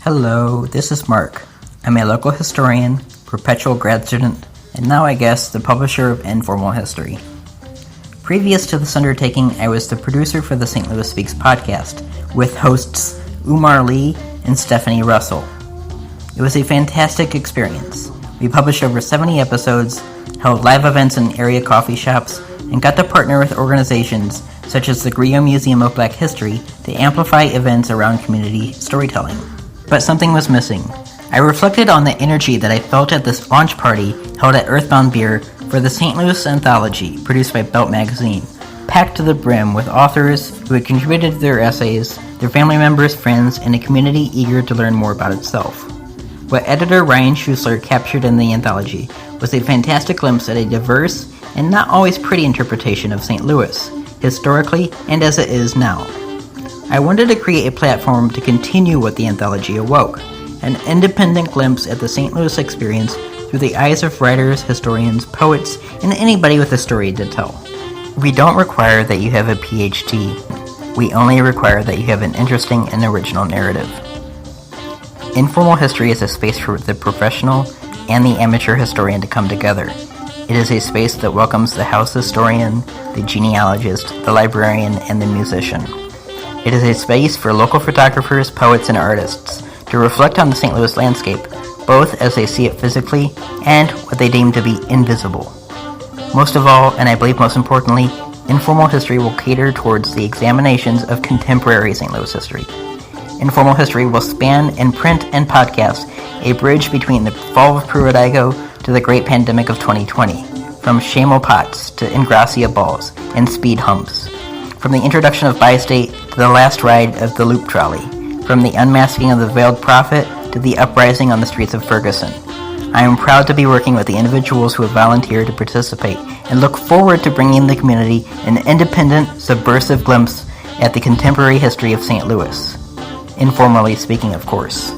Hello, this is Mark. I'm a local historian, perpetual grad student, and now I guess the publisher of Informal History. Previous to this undertaking, I was the producer for the St. Louis Speaks podcast, with hosts Umar Lee and Stephanie Russell. It was a fantastic experience. We published over 70 episodes, held live events in area coffee shops, and got to partner with organizations such as the Griot Museum of Black History to amplify events around community storytelling. But something was missing. I reflected on the energy that I felt at this launch party held at Earthbound Beer for the St. Louis Anthology, produced by Belt Magazine, packed to the brim with authors who had contributed their essays, their family members, friends, and a community eager to learn more about itself. What editor Ryan Schuessler captured in the anthology was a fantastic glimpse at a diverse and not always pretty interpretation of St. Louis, historically and as it is now. I wanted to create a platform to continue what the anthology awoke, an independent glimpse at the St. Louis experience through the eyes of writers, historians, poets, and anybody with a story to tell. We don't require that you have a PhD. We only require that you have an interesting and original narrative. Informal History is a space for the professional and the amateur historian to come together. It is a space that welcomes the house historian, the genealogist, the librarian, and the musician. It is a space for local photographers, poets, and artists to reflect on the St. Louis landscape, both as they see it physically and what they deem to be invisible. Most of all, and I believe most importantly, Informal History will cater towards the examinations of contemporary St. Louis history. Informal History will span in print and podcast a bridge between the fall of Pruitt-Igoe to the great pandemic of 2020, from Shamo Pots to Ingracia Balls and Speed Humps, from the introduction of Bi-State to the last ride of the Loop Trolley, from the unmasking of the Veiled Prophet to the uprising on the streets of Ferguson. I am proud to be working with the individuals who have volunteered to participate and look forward to bringing the community an independent, subversive glimpse at the contemporary history of St. Louis. Informally speaking, of course.